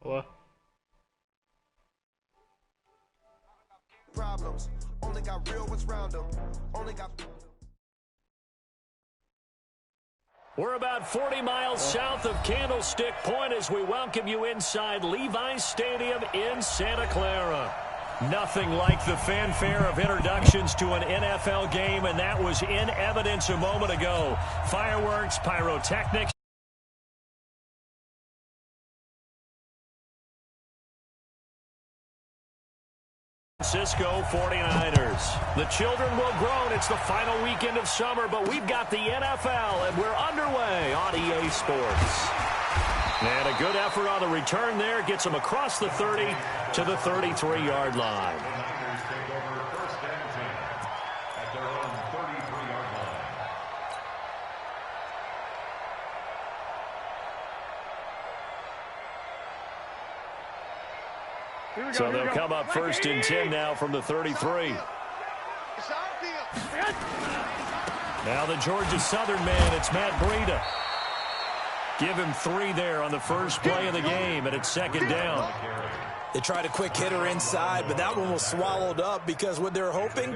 What? Problems. Only got real ones round them. Only got... We're about 40 miles south of Candlestick Point as we welcome you inside Levi's Stadium in Santa Clara. Nothing like the fanfare of introductions to an NFL game, and that was in evidence a moment ago. Fireworks, pyrotechnics. Francisco 49ers. The children will groan. It's the final weekend of summer, but we've got the NFL, and we're underway on EA Sports. And a good effort on the return there gets them across the 30 to the 33-yard line. So they'll come up 1st and 10 now from the 33. Now the Georgia Southern man, it's Matt Breida. Give him 3 there on the first play of the game, and it's 2nd down. They tried a quick hitter inside, but that one was swallowed up because what they're hoping,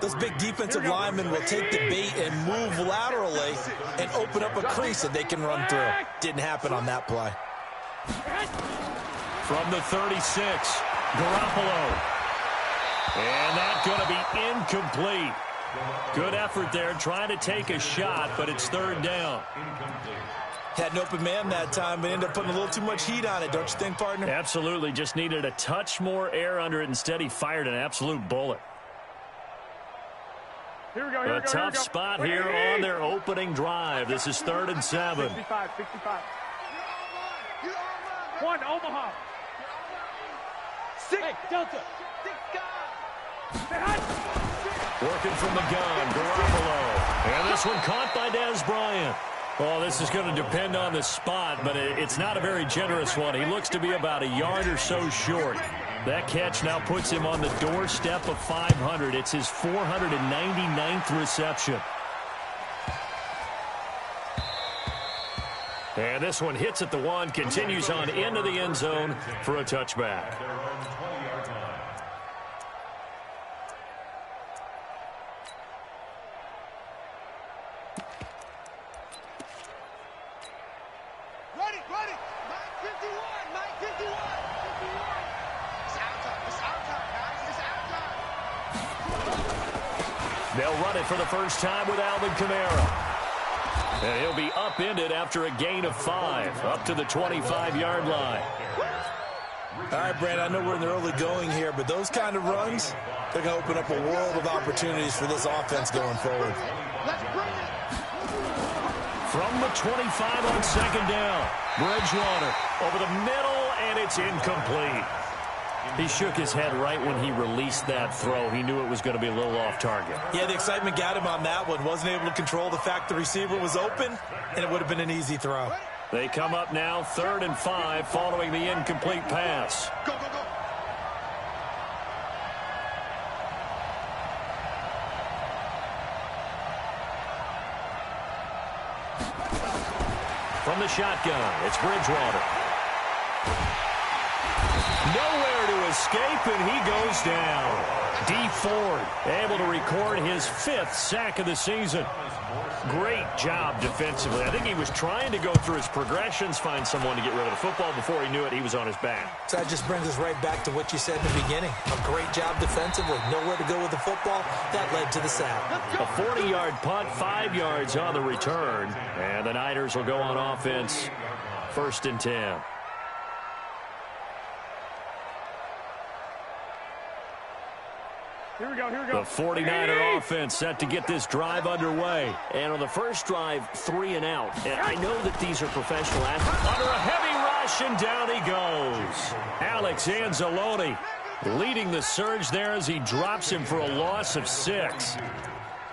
those big defensive linemen will take the bait and move laterally and open up a crease that they can run through. Didn't happen on that play. From the 36, Garoppolo. And that's going to be incomplete. Good effort there, trying to take a shot, but it's 3rd down. Had an open man that time, but ended up putting a little too much heat on it, don't you think, partner? Absolutely. Just needed a touch more air under it. Instead, he fired an absolute bullet. Here we go, a tough spot here on their opening drive. This is 3rd and 7. 65. 1, Omaha. 6, Delta. 6 guys. Working from the gun, Garoppolo. And this one caught by Dez Bryant. Well, this is going to depend on the spot, but it's not a very generous one. He looks to be about a yard or so short. That catch now puts him on the doorstep of 500. It's his 499th reception. And this one hits at the 1, continues on into the end zone for a touchback. They'll run it for the first time with Alvin Kamara. And he'll be upended after a gain of 5, up to the 25-yard line. All right, Brandon, I know we're in the early going here, but those kind of runs, they're going to open up a world of opportunities for this offense going forward. From the 25 on 2nd down, Bridgewater over the middle, and it's incomplete. He shook his head right when he released that throw. He knew it was going to be a little off target. Yeah, the excitement got him on that one. Wasn't able to control the fact the receiver was open, and it would have been an easy throw. They come up now 3rd and 5 following the incomplete pass. Go, go, go. From the shotgun, it's Bridgewater. Nowhere to escape, and he goes down. D. Ford able to record his 5th sack of the season. Great job defensively. I think he was trying to go through his progressions, find someone to get rid of the football. Before he knew it, he was on his back. So that just brings us right back to what you said in the beginning. A great job defensively. Nowhere to go with the football. That led to the sack. A 40-yard punt, 5 yards on the return. And the Niners will go on offense, 1st and 10. Here we go. The 49er offense set to get this drive underway. And on the first drive, 3 and out. And I know that these are professional athletes. Under a heavy rush, and down he goes. Alex Anzalone leading the surge there as he drops him for a loss of 6.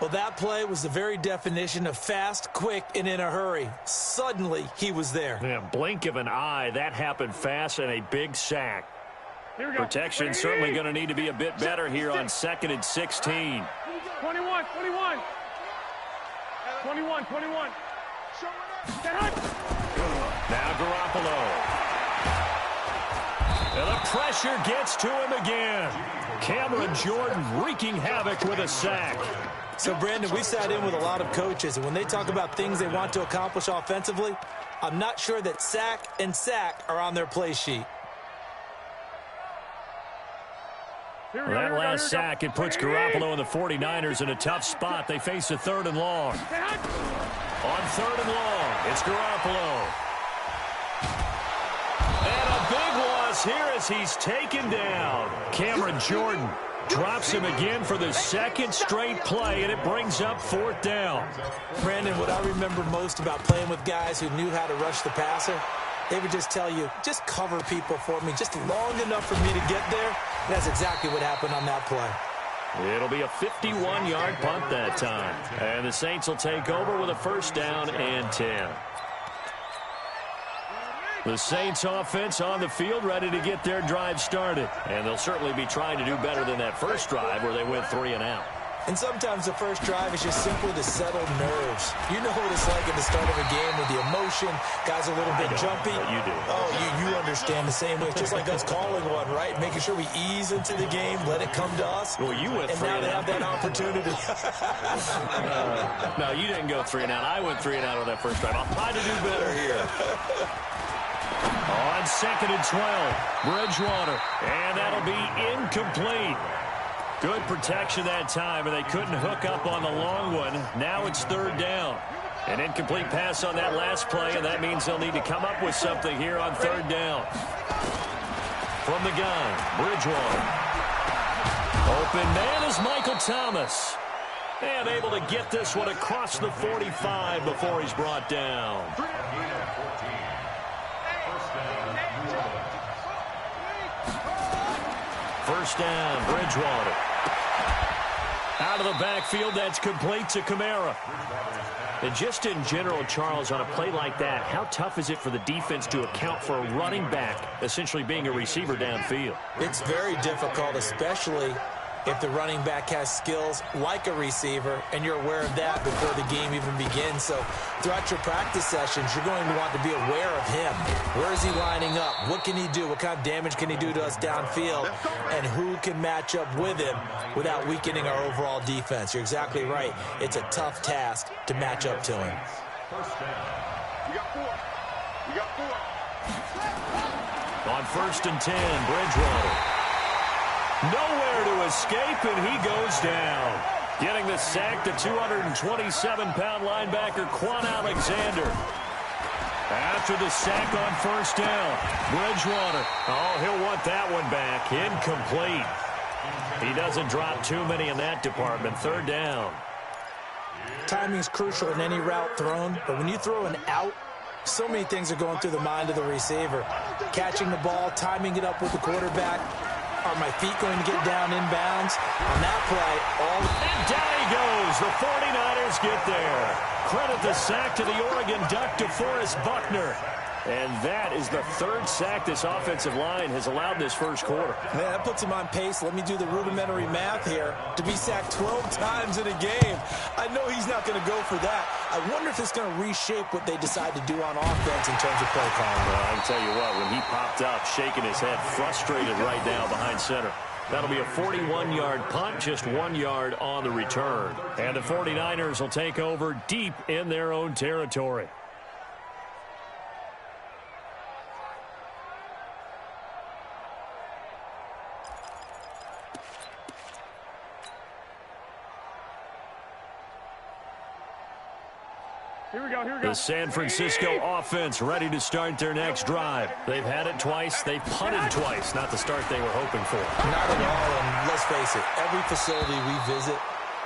Well, that play was the very definition of fast, quick, and in a hurry. Suddenly, he was there. Yeah, blink of an eye. That happened fast, and a big sack. Protection certainly going to need to be a bit better here on 2nd and 16. 21. Now Garoppolo. And the pressure gets to him again. Cameron Jordan wreaking havoc with a sack. So, Brandon, we've sat in with a lot of coaches, and when they talk about things they want to accomplish offensively, I'm not sure that sack and sack are on their play sheet. Well, that last sack, it puts Garoppolo and the 49ers in a tough spot. They face a 3rd and long. On 3rd and long, it's Garoppolo. And a big loss here as he's taken down. Cameron Jordan drops him again for the 2nd straight play, and it brings up 4th down. Brandon, what I remember most about playing with guys who knew how to rush the passer, they would just tell you, just cover people for me, just long enough for me to get there. And that's exactly what happened on that play. It'll be a 51-yard punt that time. And the Saints will take over with a 1st down and 10. The Saints offense on the field, ready to get their drive started. And they'll certainly be trying to do better than that first drive where they went 3 and out. And sometimes the first drive is just simply to settle nerves. You know what it's like at the start of a game with the emotion. Guys a little bit jumpy. You do. Oh, you understand the same way. It's just like us calling one, right? Making sure we ease into the game, let it come to us. Well, you went 3 and now they have that opportunity. No, you didn't go 3 and out. I went 3 and out on that first drive. I'll try to do better here. On 2nd and 12, Bridgewater. And that'll be incomplete. Good protection that time, and they couldn't hook up on the long one. Now it's 3rd down. An incomplete pass on that last play, and that means they'll need to come up with something here on 3rd down. From the gun, Bridgewater. Open man is Michael Thomas. And able to get this one across the 45 before he's brought down. First down, Bridgewater. Out of the backfield, that's complete to Kamara. And just in general, Charles, on a play like that, how tough is it for the defense to account for a running back essentially being a receiver downfield? It's very difficult, especially if the running back has skills like a receiver, and you're aware of that before the game even begins. So throughout your practice sessions, you're going to want to be aware of him. Where is he lining up? What can he do? What kind of damage can he do to us downfield? And who can match up with him without weakening our overall defense? You're exactly right. It's a tough task to match up to him. On 1st and 10, Bridgewater. Nowhere to escape, and he goes down. Getting the sack, the 227-pound linebacker, Quan Alexander. After the sack on 1st down, Bridgewater. Oh, he'll want that one back. Incomplete. He doesn't drop too many in that department. 3rd down. Timing is crucial in any route thrown, but when you throw an out, so many things are going through the mind of the receiver. Catching the ball, timing it up with the quarterback. Are my feet going to get down inbounds? On that play, and down he goes. The 49ers get there. Credit the sack to the Oregon Duck, DeForest Buckner. And that is the 3rd sack this offensive line has allowed this first quarter. Man, that puts him on pace. Let me do the rudimentary math here. To be sacked 12 times in a game. I know he's not going to go for that. I wonder if it's going to reshape what they decide to do on offense in terms of play calling. Well, I can tell you what, when he popped up, shaking his head, frustrated right now behind center. That'll be a 41-yard punt, just 1 yard on the return. And the 49ers will take over deep in their own territory. Here we go. The San Francisco offense ready to start their next drive. They've had it twice. They've punted twice. Not the start they were hoping for. Not at all, and let's face it, every facility we visit,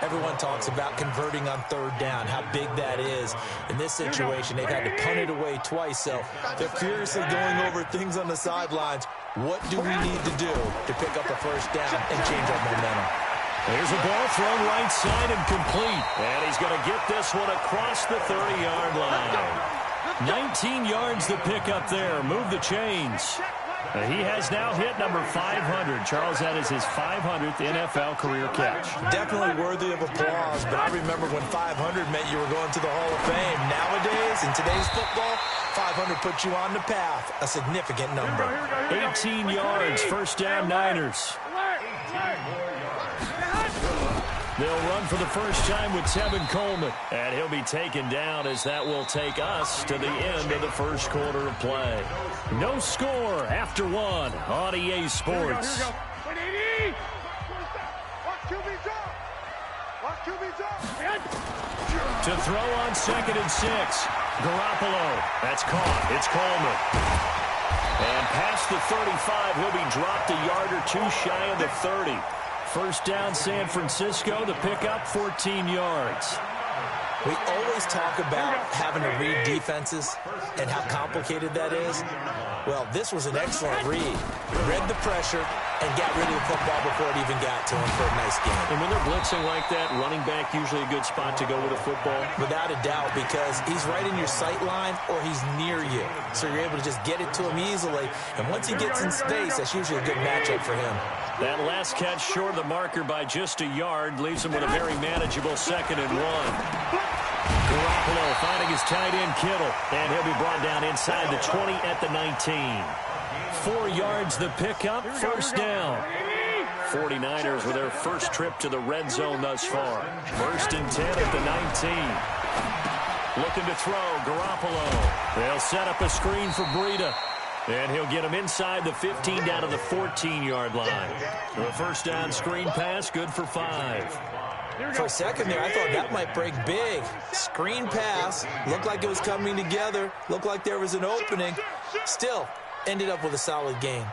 everyone talks about converting on 3rd down, how big that is. In this situation, they've had to punt it away twice, so they're furiously going over things on the sidelines. What do we need to do to pick up a 1st down and change our momentum? There's a ball thrown right side and complete. And he's going to get this one across the 30-yard line. 19 yards to pick up there. Move the chains. He has now hit number 500. Charles, that is his 500th NFL career catch. Definitely worthy of applause, but I remember when 500 meant you were going to the Hall of Fame. Nowadays, in today's football, 500 puts you on the path, a significant number. 18 yards, first down Niners. They'll run for the first time with Tevin Coleman, and he'll be taken down as that will take us to the end of the first quarter of play. No score after one on EA Sports. Here we go. To throw on 2nd and 6. Garoppolo. That's caught. It's Coleman. And past the 35, he'll be dropped a yard or two shy of the 30. First down, San Francisco. The pickup, 14 yards. We always talk about having to read defenses and how complicated that is. Well, this was an excellent read. Read the pressure and got rid of the football before it even got to him for a nice game. And when they're blitzing like that, running back usually a good spot to go with a football? Without a doubt, because he's right in your sight line or he's near you. So you're able to just get it to him easily. And once he gets in space, that's usually a good matchup for him. That last catch short of the marker by just a yard leaves him with a very manageable 2nd and 1. Garoppolo finding his tight end Kittle, and he'll be brought down inside the 20 at the 19. 4 yards the pickup, first down. 49ers with their first trip to the red zone thus far. 1st and 10 at the 19. Looking to throw, Garoppolo. They'll set up a screen for Breida. And he'll get him inside the 15 down to the 14-yard line. The first down screen pass, good for 5. For a second there, I thought that might break big. Screen pass, looked like it was coming together, looked like there was an opening. Still, ended up with a solid gain.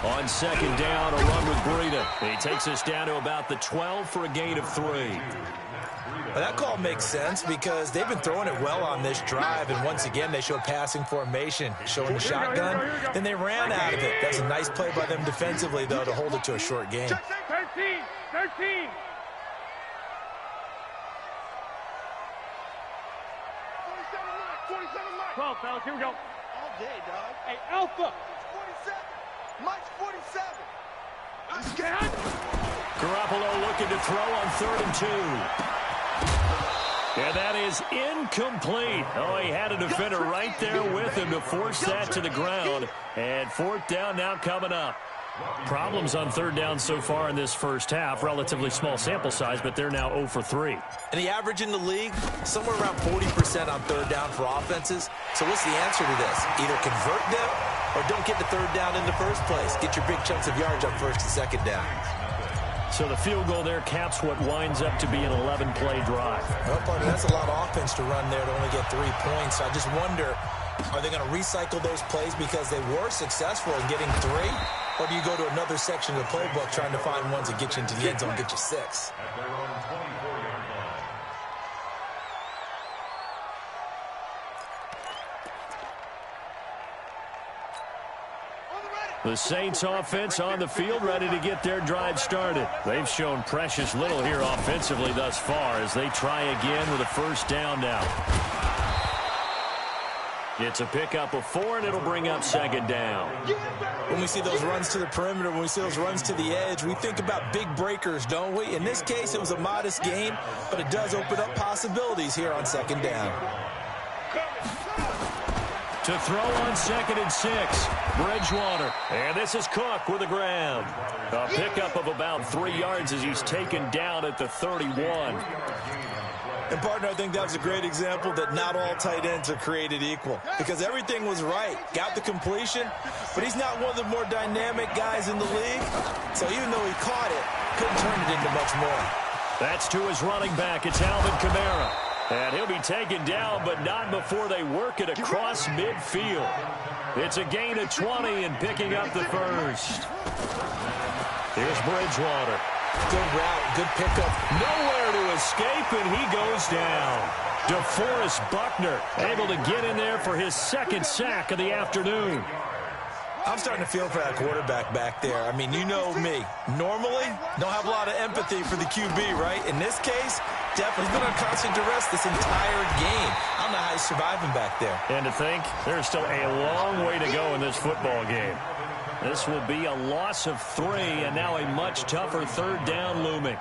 On 2nd down, a run with Breida. He takes us down to about the 12 for a gain of 3. Well, that call makes sense because they've been throwing it well on this drive, and once again they show passing formation, showing the shotgun. Then they ran out of it. That's a nice play by them defensively, though, to hold it to a short game. 13. 27 Mike. 12, fellas, here we go. All day, dog. Hey, Alpha. 47. Mike's 47. Let's get out. Garoppolo looking to throw on 3rd and 2. And that is incomplete. Oh, he had a defender right there with him to force that to the ground. And 4th down now coming up. Problems on 3rd down so far in this first half. Relatively small sample size, but they're now 0 for 3. And the average in the league, somewhere around 40% on 3rd down for offenses. So what's the answer to this? Either convert them or don't get the 3rd down in the first place. Get your big chunks of yards on 1st and 2nd down. So the field goal there caps what winds up to be an 11-play drive. Well, partner, that's a lot of offense to run there to only get 3 points. I just wonder, are they going to recycle those plays because they were successful in getting 3? Or do you go to another section of the playbook trying to find ones that get you into the end zone and get you 6? The Saints offense on the field, ready to get their drive started. They've shown precious little here offensively thus far as they try again with a first down now. It's a pickup of 4, and it'll bring up 2nd down. When we see those runs to the perimeter, when we see those runs to the edge, we think about big breakers, don't we? In this case, it was a modest gain, but it does open up possibilities here on 2nd down. To throw on 2nd and 6, Bridgewater. And this is Cook with the grab. A pickup of about 3 yards as he's taken down at the 31. And, partner, I think that was a great example that not all tight ends are created equal because everything was right. Got the completion, but he's not one of the more dynamic guys in the league. So even though he caught it, couldn't turn it into much more. That's to his running back. It's Alvin Kamara. And he'll be taken down, but not before they work it across midfield. It's a gain of 20 and picking up the first. Here's Bridgewater. Good route, good pickup. Nowhere to escape, and he goes down. DeForest Buckner able to get in there for his 2nd sack of the afternoon. I'm starting to feel for that quarterback back there. I mean, you know me. Normally, don't have a lot of empathy for the QB, right? In this case, definitely. He's been on constant duress this entire game. I don't know how he's surviving back there. And to think, there's still a long way to go in this football game. This will be a loss of 3, and now a much tougher third down looming.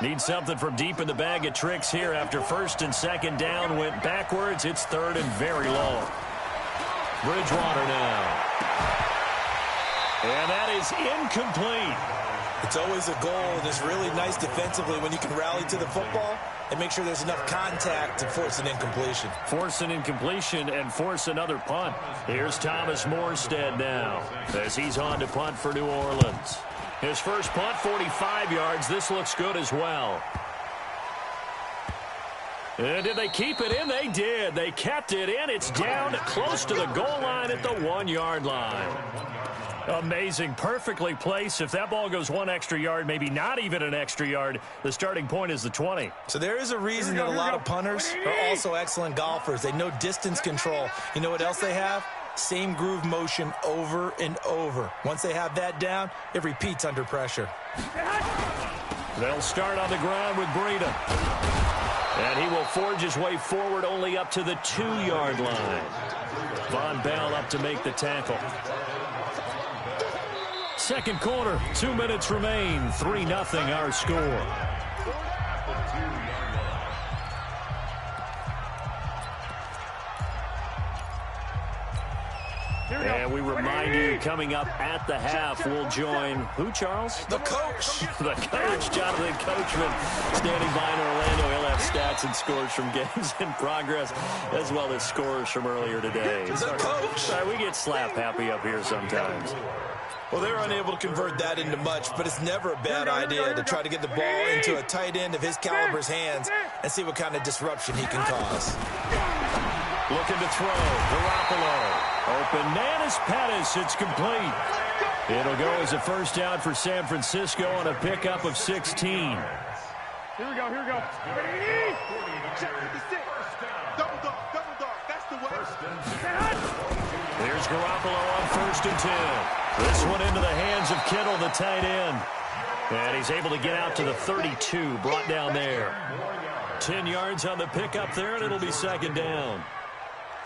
Need something from deep in the bag of tricks here after first and second down went backwards. It's third and very long. Bridgewater now. And that is incomplete. It's always a goal, and it's really nice defensively when you can rally to the football and make sure there's enough contact to force an incompletion. Force an incompletion and force another punt. Here's Thomas Morstead now as he's on to punt for New Orleans. His first punt, 45 yards. This looks good as well. And did they keep it in? They did. They kept it in. It's down close to the goal line at the 1-yard line. Amazing. Perfectly placed. If that ball goes 1 extra yard, maybe not even an extra yard, the starting point is the 20. So there is a reason that a lot of punters are also excellent golfers. They know distance control. You know what else they have? Same groove motion over and over. Once they have that down, it repeats under pressure. They'll start on the ground with Breida. And he will forge his way forward only up to the 2-yard line. Von Bell up to make the tackle. Second quarter, 2 minutes remain. 3-0 our score. And we remind you, coming up at the half, we'll join who, Charles? The coach. The coach, Jonathan Coachman, standing by in Orlando. He'll have stats and scores from games in progress, as well as scores from earlier today. The coach. Sorry, we get slap happy up here sometimes. Well, they're unable to convert that into much, but it's never a bad idea to try to get the ball into a tight end of his caliber's hands and see what kind of disruption he can cause. Looking to throw. Garoppolo. Open man is Pettis. It's complete. It'll go as a first down for San Francisco on a pickup of 16. Here we go, here we go. Double dog, that's the way. Here's Garoppolo on 1st and 10. This one into the hands of Kittle, the tight end. And he's able to get out to the 32, brought down there. 10 yards on the pickup there, and it'll be second down.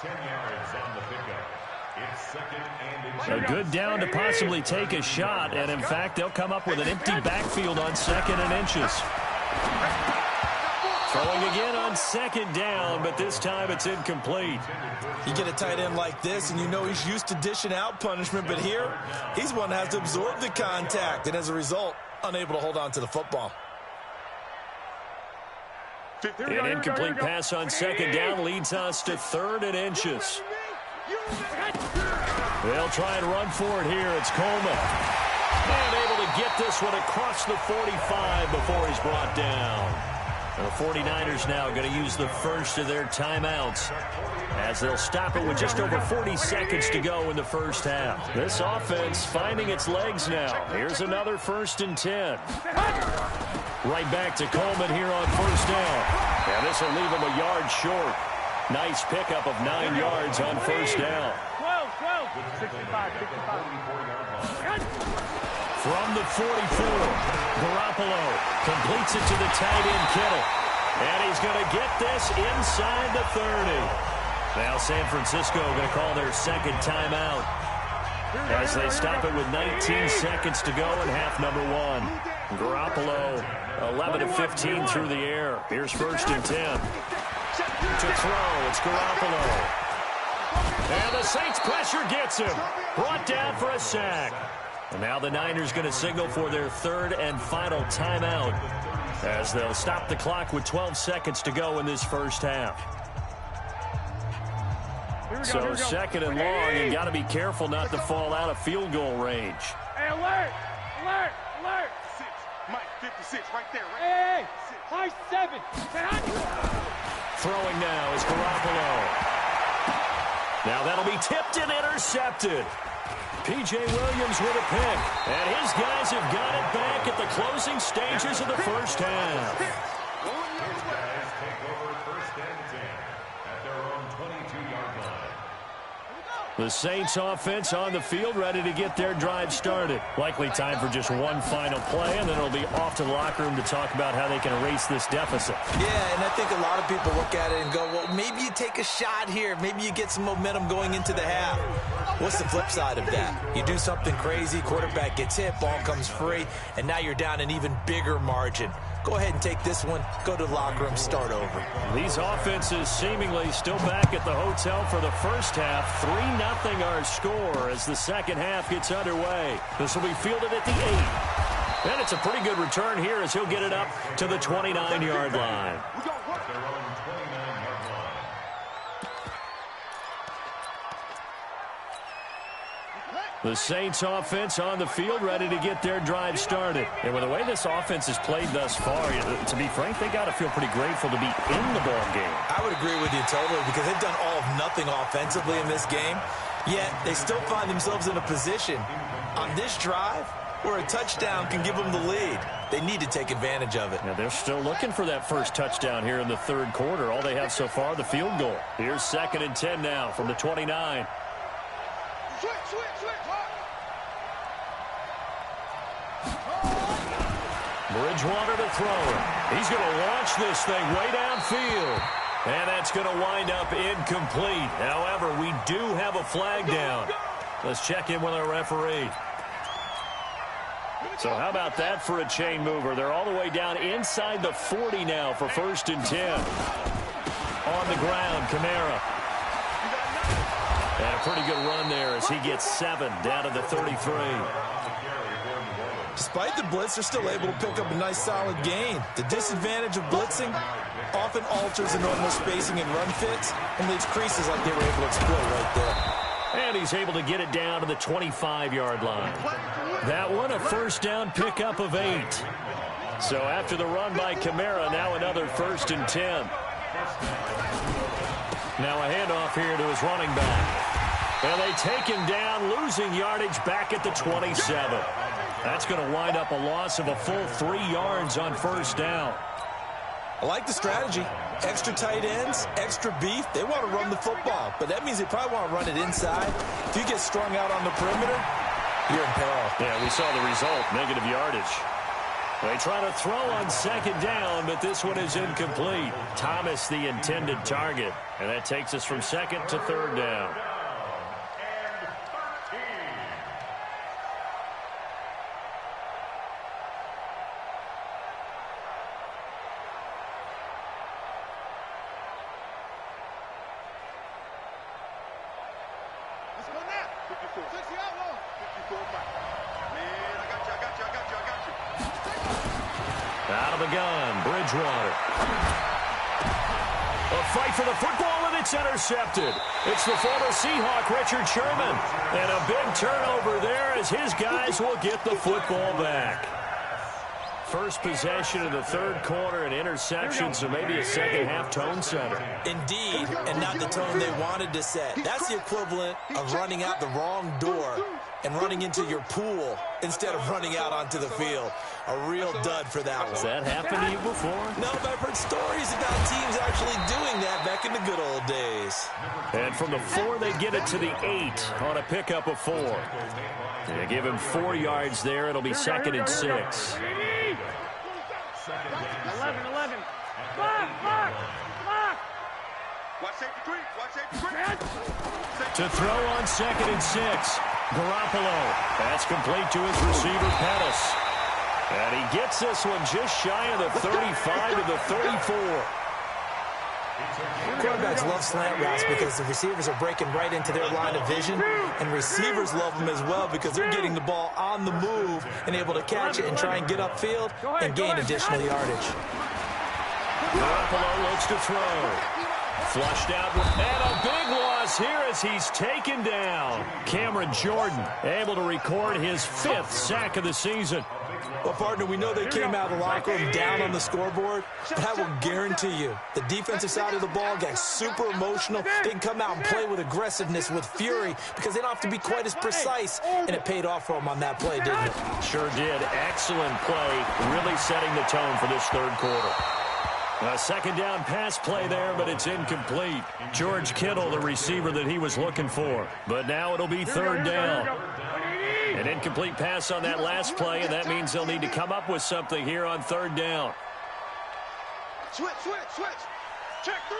10 yards on the pickup. It's second and A good down to possibly take a shot, and in fact, they'll come up with an empty backfield on 2nd and inches. Throwing again on 2nd down, but this time it's incomplete. You get a tight end like this, and you know he's used to dishing out punishment, but here, he's one that has to absorb the contact, and as a result, unable to hold on to the football. An incomplete pass on 2nd down leads us to 3rd and inches. They'll try and run for it here. It's Coleman. And able to get this one across the 45 before he's brought down. And the 49ers now going to use the first of their timeouts as they'll stop it with just over 40 seconds to go in the first half. This offense finding its legs now. Here's another 1st and 10. Right back to Coleman here on 1st down. And this will leave him a yard short. Nice pickup of 9 yards on 1st down. 12, 65. From the 44, Garoppolo completes it to the tight end, Kittle. And he's going to get this inside the 30. Now San Francisco going to call their second timeout as they stop it with 19 seconds to go in half number 1. Garoppolo, 11 of 15 through the air. Here's 1st and 10. To throw, it's Garoppolo. And the Saints pressure gets him. Brought down for a sack. And now the Niners going to signal for their 3rd and final timeout as they'll stop the clock with 12 seconds to go in this first half. So 2nd and long, and got to be careful not to fall out of field goal range. Hey, alert! Alert! Alert! 6, Mike, 56, right there. Hey! High 7! Throwing now is Garoppolo. Now that'll be tipped and intercepted. P.J. Williams with a pick. And his guys have got it back at the closing stages of the first half. His guys take over 1st and 10 at their own 22-yard line. The Saints offense on the field, ready to get their drive started. Likely time for just one final play, and then it'll be off to the locker room to talk about how they can erase this deficit. Yeah, and I think a lot of people look at it and go, well, maybe you take a shot here. Maybe you get some momentum going into the half. What's the flip side of that? You do something crazy, quarterback gets hit, ball comes free, and now you're down an even bigger margin. Go ahead and take this one, go to the locker room, start over. These offenses seemingly still back at the hotel for the first half. 3-0 our score as the second half gets underway. This will be fielded at the 8. And it's a pretty good return here as he'll get it up to the 29-yard line. The Saints offense on the field, ready to get their drive started. And with the way this offense has played thus far, to be frank, they got to feel pretty grateful to be in the ball game. I would agree with you totally because they've done all of nothing offensively in this game, yet they still find themselves in a position on this drive where a touchdown can give them the lead. They need to take advantage of it. Yeah, they're still looking for that first touchdown here in the third quarter. All they have so far, the field goal. Here's 2nd and 10 now from the 29. Bridgewater to throw it. He's going to launch this thing way downfield. And that's going to wind up incomplete. However, we do have a flag down. Let's check in with our referee. So how about that for a chain mover? They're all the way down inside the 40 now for 1st and 10. On the ground, Kamara. And a pretty good run there as he gets 7 down to the 33. Despite the blitz, they're still able to pick up a nice solid gain. The disadvantage of blitzing often alters the normal spacing and run fits and leaves creases like they were able to exploit right there. And he's able to get it down to the 25-yard line. That one, a first down pickup of 8. So after the run by Kamara, now another 1st and 10. Now a handoff here to his running back. And they take him down, losing yardage back at the 27. That's going to wind up a loss of a full 3 yards on 1st down. I like the strategy. Extra tight ends, extra beef. They want to run the football, but that means they probably want to run it inside. If you get strung out on the perimeter, you're in peril. Yeah, we saw the result, negative yardage. They try to throw on 2nd down, but this one is incomplete. Thomas, the intended target, and that takes us from 2nd to 3rd down. Out of the gun, Bridgewater. A fight for the football, and it's intercepted. It's the former Seahawk, Richard Sherman. And a big turnover there as his guys will get the football back. First possession of the 3rd quarter, an interception, so maybe a second-half tone setter. Indeed, and not the tone they wanted to set. That's the equivalent of running out the wrong door and running into your pool instead of running out onto the field. A real dud for that one. Has that happened to you before? No, but I've heard stories about teams actually doing that back in the good old days. And from the 4, they get it to the 8 on a pickup of 4. They give him 4 yards there. It'll be 2nd and 6. 11. Mark. Watch safety three. Watch safety three. To throw on 2nd and 6. Garoppolo. That's complete to his receiver, Pettis. And he gets this one just shy of the 35 to the 34. Quarterbacks love slant routes because the receivers are breaking right into their line of vision, and receivers love them as well because they're getting the ball on the move and able to catch it and try and get upfield and gain additional yardage. Garoppolo looks to throw. Flushed out, and a big loss here as he's taken down. Cameron Jordan able to record his 5th sack of the season. Well, partner, we know they came out of the locker room down on the scoreboard, but I will guarantee you the defensive side of the ball got super emotional. They can come out and play with aggressiveness, with fury, because they don't have to be quite as precise, and it paid off for them on that play, didn't it? Sure did. Excellent play, really setting the tone for this 3rd quarter. A second down pass play there, but it's incomplete. George Kittle, the receiver that he was looking for. But now it'll be third down. An incomplete pass on that last play, and that means they'll need to come up with something here on third down. Switch. Check three.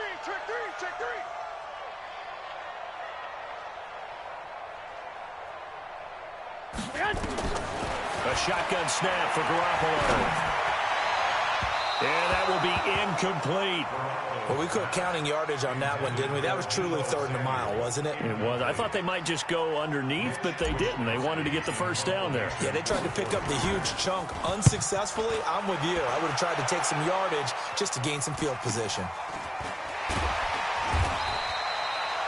A shotgun snap for Garoppolo. And that will be incomplete. Well, we quit counting yardage on that one, didn't we? That was truly third and a mile, wasn't it? It was. I thought they might just go underneath, but they didn't. They wanted to get the first down there. Yeah, they tried to pick up the huge chunk unsuccessfully. I'm with you. I would have tried to take some yardage just to gain some field position.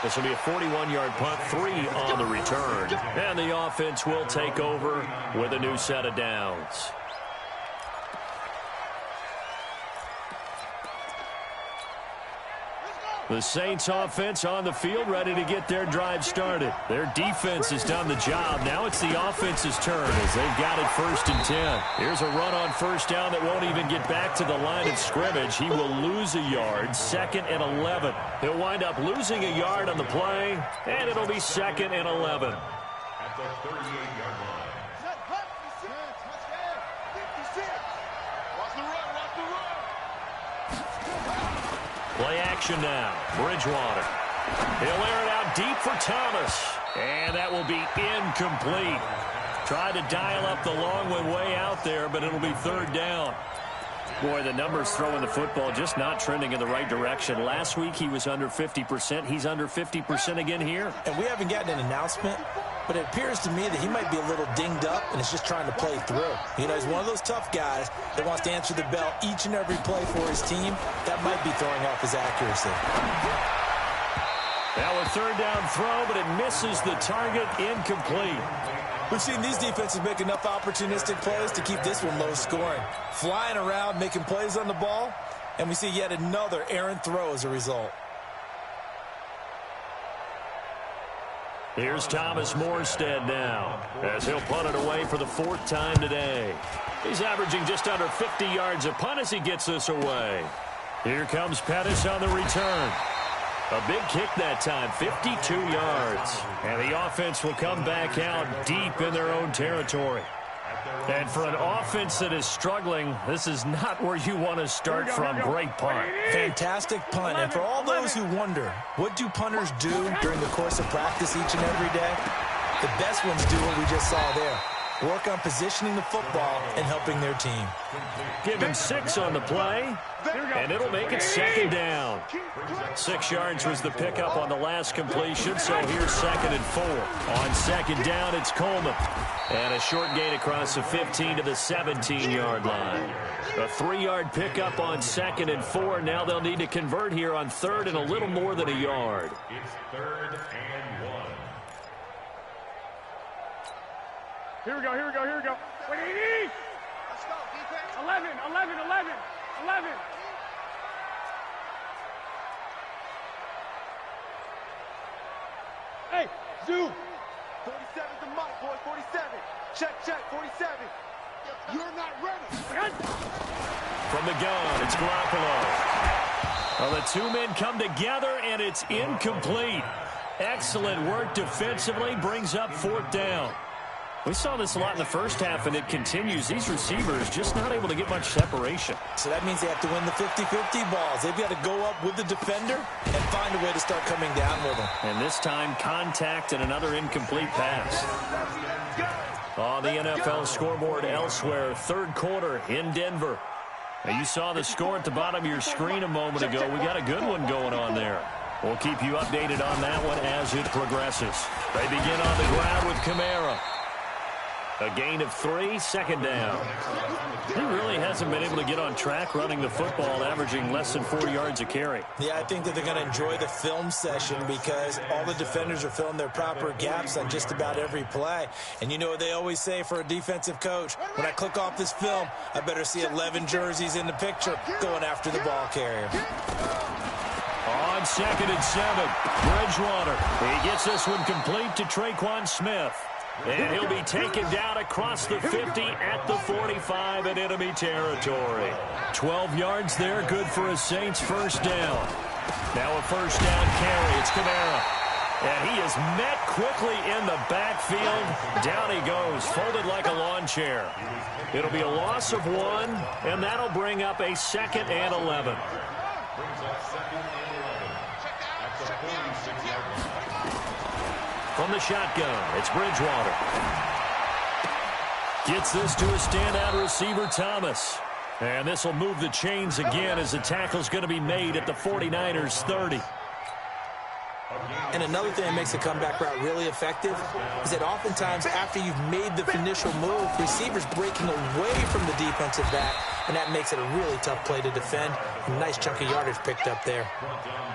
This will be a 41-yard punt, 3 on the return. And the offense will take over with a new set of downs. The Saints offense on the field, ready to get their drive started. Their defense has done the job. Now it's the offense's turn as they've got it 1st and 10. Here's a run on first down that won't even get back to the line of scrimmage. He will lose a yard, 2nd and 11. He'll wind up losing a yard on the play, and it'll be 2nd and 11. At the 38-yard line. Play action now. Bridgewater. He'll air it out deep for Thomas. And that will be incomplete. Tried to dial up the long one way out there, but it'll be third down. Boy, the numbers throwing the football just not trending in the right direction. Last week he was under 50%. He's under 50% again here. And we haven't gotten an announcement, but it appears to me that he might be a little dinged up and is just trying to play through. You know, he's one of those tough guys that wants to answer the bell each and every play for his team. That might be throwing off his accuracy. Now a third down throw, but it misses the target, incomplete. We've seen these defenses make enough opportunistic plays to keep this one low scoring. Flying around, making plays on the ball, and we see yet another errant throw as a result. Here's Thomas Morstead now, as he'll punt it away for the 4th time today. He's averaging just under 50 yards a punt as he gets this away. Here comes Pettis on the return. A big kick that time, 52 yards. And the offense will come back out deep in their own territory. And for an offense that is struggling, this is not where you want to start from. Great punt. Fantastic punt. And for all those who wonder, what do punters do during the course of practice each and every day? The best ones do what we just saw there. Work on positioning the football and helping their team. Give him 6 on the play, and it'll make it 2nd down. 6 yards was the pickup on the last completion, so here's 2nd and 4. On 2nd down, it's Coleman. And a short gain across the 15 to the 17-yard line. A 3-yard pickup on 2nd and 4. Now they'll need to convert here on 3rd and a little more than a yard. It's 3rd and 1. Here we go. What do you need? Let's go, defense. 11. Hey, Zoo. 47's the mark, boys. 47. Check. 47. You're not ready. From the gun, it's Garoppolo. Well, the 2 men come together, and it's incomplete. Excellent work defensively, brings up 4th down. We saw this a lot in the first half, and it continues. These receivers just not able to get much separation. So that means they have to win the 50-50 balls. They've got to go up with the defender and find a way to start coming down with them. And this time, contact and another incomplete pass. On the NFL scoreboard elsewhere, 3rd quarter in Denver. Now, you saw the score at the bottom of your screen a moment ago. We got a good one going on there. We'll keep you updated on that one as it progresses. They begin on the ground with Kamara. A gain of 3, 2nd down. He really hasn't been able to get on track running the football, averaging less than 4 yards a carry. Yeah, I think that they're going to enjoy the film session because all the defenders are filling their proper gaps on just about every play. And you know what they always say for a defensive coach? When I click off this film, I better see 11 jerseys in the picture going after the ball carrier. On 2nd and 7, Bridgewater. He gets this one complete to Traquan Smith. And he'll be taken down across the 50 at the 45 in enemy territory. 12 yards there, good for a Saints first down. Now a first down carry. It's Kamara. And he is met quickly in the backfield. Down he goes, folded like a lawn chair. It'll be a loss of 1, and that'll bring up a 2nd and 11. From the shotgun, it's Bridgewater. Gets this to a standout receiver, Thomas. And this will move the chains again as the tackle's going to be made at the 49ers 30. And another thing that makes the comeback route really effective is that oftentimes after you've made the initial move, receivers breaking away from the defensive back, and that makes it a really tough play to defend. A nice chunk of yardage picked up there.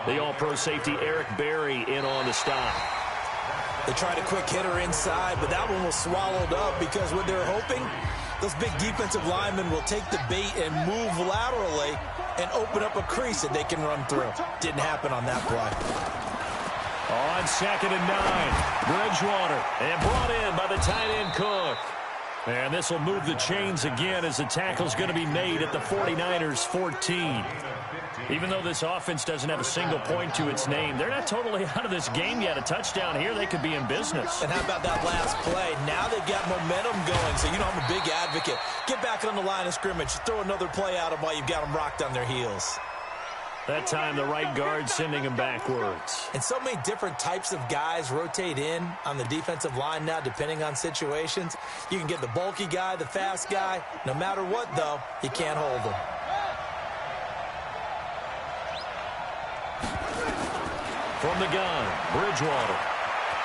The all-pro safety Eric Berry in on the stop. They tried a quick hitter inside, but that one was swallowed up because what they're hoping, those big defensive linemen will take the bait and move laterally and open up a crease that they can run through. Didn't happen on that play. On 2nd and 9, Bridgewater, and brought in by the tight end Cook. And this will move the chains again as the tackle's going to be made at the 49ers 14. Even though this offense doesn't have a single point to its name, they're not totally out of this game yet. A touchdown here, they could be in business. And how about that last play? Now they've got momentum going, so you know I'm a big advocate. Get back on the line of scrimmage. Throw another play at them while you've got them rocked on their heels. That time, the right guard sending him backwards. And so many different types of guys rotate in on the defensive line now, depending on situations. You can get the bulky guy, the fast guy. No matter what, though, you can't hold them. From the gun, Bridgewater.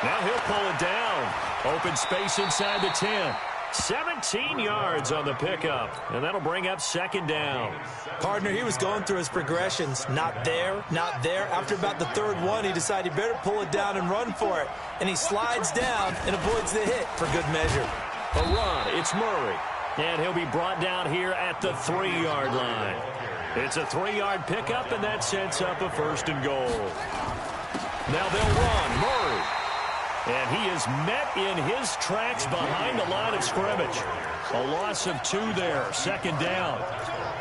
Now he'll pull it down. Open space inside the 10. 17 yards on the pickup, and that'll bring up 2nd down. Partner, he was going through his progressions. Not there, not there. After about the 3rd one, he decided he better pull it down and run for it. And he slides down and avoids the hit for good measure. A run, it's Murray. And he'll be brought down here at the 3-yard line. It's a 3-yard pickup, and that sets up a 1st and goal. Now they'll run, Murray. And he is met in his tracks behind the line of scrimmage. A loss of 2 there, 2nd down.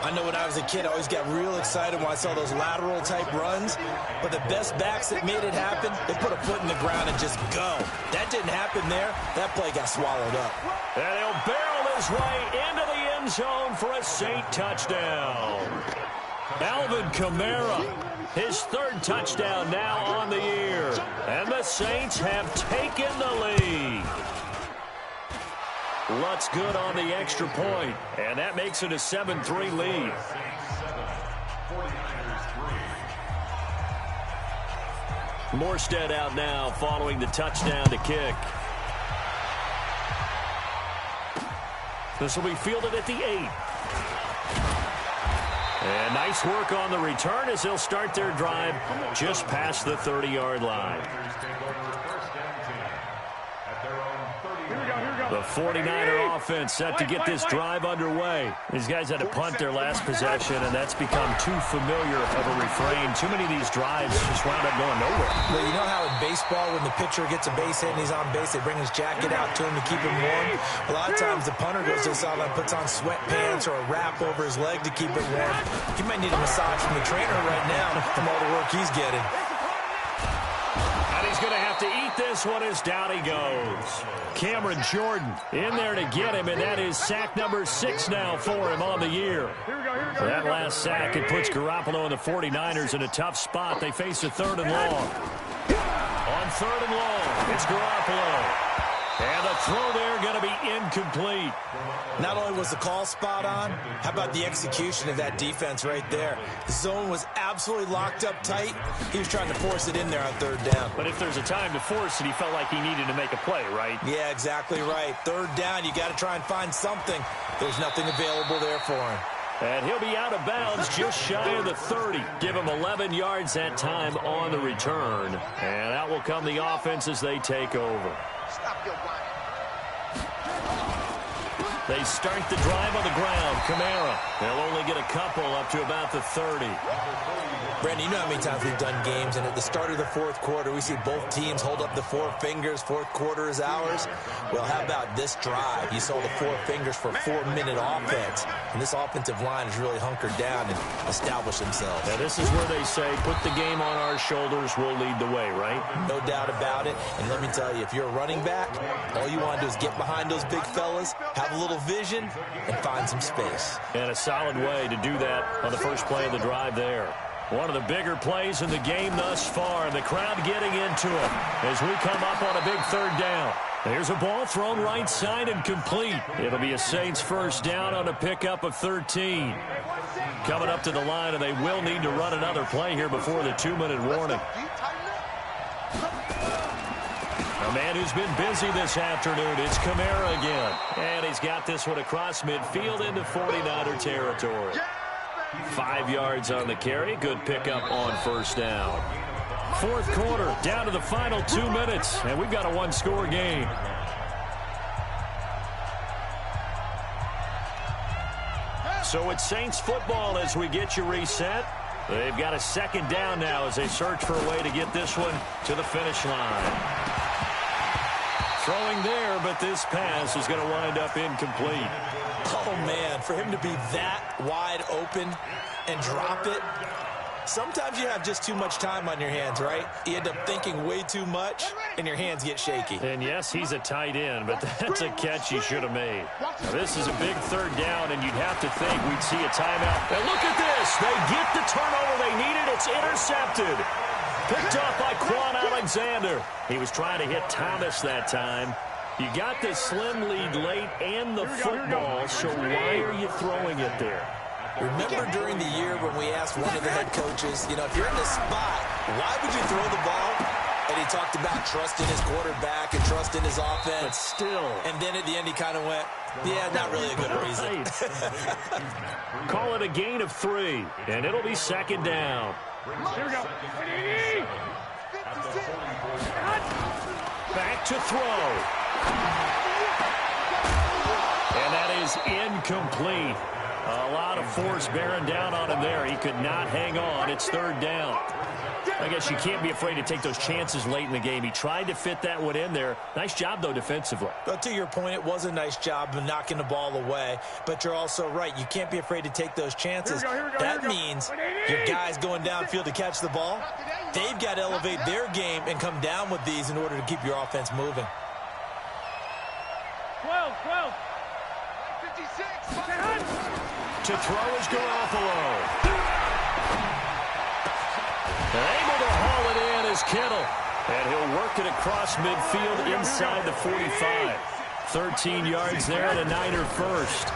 I know when I was a kid, I always got real excited when I saw those lateral-type runs. But the best backs that made it happen, they put a foot in the ground and just go. That didn't happen there. That play got swallowed up. And he'll barrel his way into the end zone for a Saint touchdown. Alvin Kamara, his 3rd touchdown now on the year. And the Saints have taken the lead. Lutz good on the extra point, and that makes it a 7-3 lead. Morstead out now following the touchdown to kick. This will be fielded at the 8. And nice work on the return as they'll start their drive just past the 30-yard line. The 49er offense set to get this drive underway. These guys had to punt their last possession, and that's become too familiar of a refrain. Too many of these drives just wound up going nowhere. Well, you know how in baseball, when the pitcher gets a base hit and he's on base, they bring his jacket out to him to keep him warm? A lot of times the punter goes to the sideline, puts on sweatpants or a wrap over his leg to keep it warm. He might need a massage from the trainer right now from all the work he's getting. And he's going to have to eat this one as down he goes. Cameron Jordan in there to get him, and that is sack number 6 now for him on the year. That last sack, it puts Garoppolo and the 49ers in a tough spot. They face a 3rd and long. On 3rd and long, it's Garoppolo. And the throw there going to be incomplete. Not only was the call spot on, how about the execution of that defense right there? The zone was absolutely locked up tight. He was trying to force it in there on 3rd down. But if there's a time to force it, he felt like he needed to make a play, right? Yeah, exactly right. 3rd down, you got to try and find something. There's nothing available there for him. And he'll be out of bounds just shy of the 30. Give him 11 yards that time on the return. And out will come the offense as they take over. Stop your whining. They start the drive on the ground. Kamara. They'll only get a couple up to about the 30. Brandon, you know how many times we've done games, and at the start of the fourth quarter, we see both teams hold up the four fingers. Fourth quarter is ours. Well, how about this drive? You saw the four fingers for a 4-minute offense, and this offensive line has really hunkered down and established themselves. Now, this is where they say, put the game on our shoulders, we'll lead the way, right? No doubt about it. And let me tell you, if you're a running back, all you want to do is get behind those big fellas, have a little vision, and find some space. And a solid way to do that on the first play of the drive there. One of the bigger plays in the game thus far. The crowd getting into it as we come up on a big third down. There's a ball thrown right side and complete. It'll be a Saints first down on a pickup of 13. Coming up to the line, and they will need to run another play here before the 2-minute warning. A man who's been busy this afternoon, it's Kamara again. And he's got this one across midfield into 49er territory. 5 yards on the carry. Good pickup on first down. Fourth quarter, down to the final 2 minutes, and we've got a one-score game. So it's Saints football as we get you reset. They've got a second down now as they search for a way to get this one to the finish line. Throwing there, but this pass is going to wind up incomplete. Oh, man, for him to be that wide open and drop it, sometimes you have just too much time on your hands, right? You end up thinking way too much, and your hands get shaky. And, yes, he's a tight end, but that's a catch he should have made. Now, this is a big third down, and you'd have to think we'd see a timeout. And look at this. They get the turnover they needed. It's intercepted. Picked off by Quan Alexander. He was trying to hit Thomas that time. You got the slim lead late and the football, so why are you throwing it there? Remember during the year when we asked one of the head coaches, you know, if you're in this spot, why would you throw the ball? And he talked about trusting his quarterback and trusting his offense. But still. And then at the end he kind of went, yeah, not really a good reason. Call it a gain of 3, and it'll be second down. Here we go. Back to throw. And that is incomplete. A lot of force bearing down on him there. He could not hang on. It's third down. I guess you can't be afraid to take those chances late in the game. He tried to fit that one in there. Nice job, though, defensively. But to your point, it was a nice job of knocking the ball away. But you're also right. You can't be afraid to take those chances. That means your guys going downfield to catch the ball, they've got to elevate their game and come down with these in order to keep your offense moving. 12. 56. To throw is Garoppolo. Able to haul it in is Kittle. And he'll work it across midfield inside the 45. 13 yards there and a Niner first.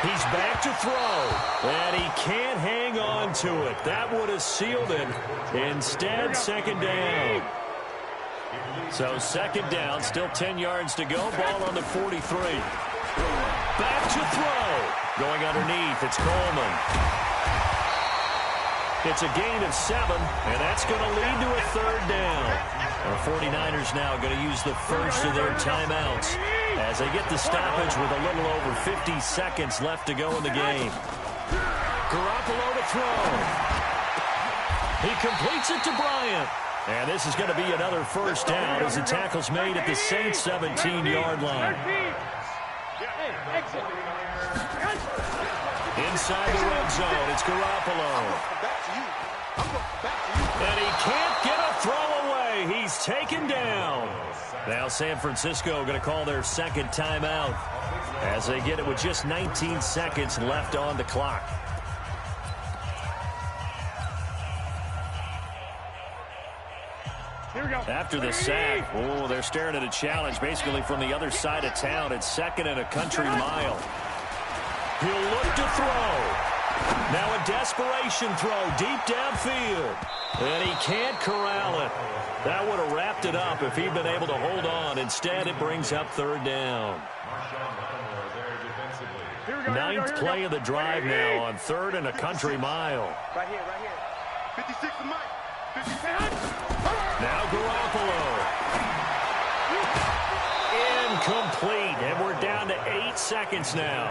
He's back to throw. And he can't hang on to it. That would have sealed it. Instead, second down. So second down, still 10 yards to go. Ball on the 43. Back to throw. Going underneath, it's Coleman. It's a gain of 7, and that's going to lead to a third down. The 49ers now going to use the first of their timeouts as they get the stoppage with a little over 50 seconds left to go in the game. Garoppolo to throw. He completes it to Bryant. And this is going to be another first down as the tackle's made at the Saints' 17-yard line. Inside the red zone, it's Garoppolo. And he can't get a throw away. He's taken down. Now San Francisco going to call their second timeout as they get it with just 19 seconds left on the clock. Here we go. After the sack, they're staring at a challenge basically from the other side of town. It's second and a country mile. He'll look to throw. Now a desperation throw deep downfield. And he can't corral it. That would have wrapped it up if he'd been able to hold on. Instead, it brings up third down. Ninth play of the drive now on third and a country mile. Right here. 56 to Mike. 56. Now Garoppolo. Incomplete. And we're down to 8 seconds now.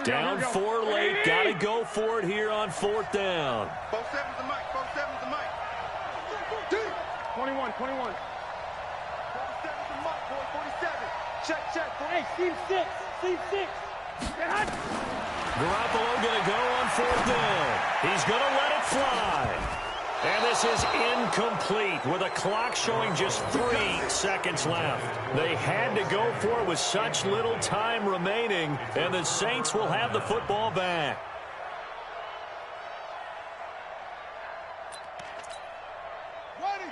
Down 4 late. Got to go for it here on 4th down. 4-7's the mic. 4-7's the mic. 21. 4-7's the mic, boy. 47. Check. Hey, seam 6. Seam 6. Garoppolo going to go on 4th down. He's going to let it fly. And this is incomplete with a clock showing just 3 seconds left. They had to go for it with such little time remaining, and the Saints will have the football back.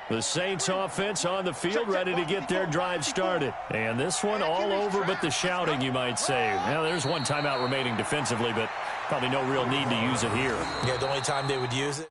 The Saints offense on the field ready to get their drive started. And this one all over but the shouting, you might say. Well, there's one timeout remaining defensively, but probably no real need to use it here. Yeah, the only time they would use it.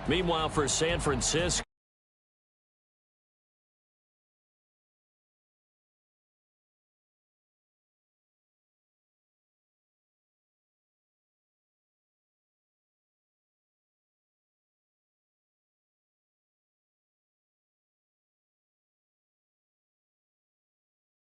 Meanwhile, for San Francisco,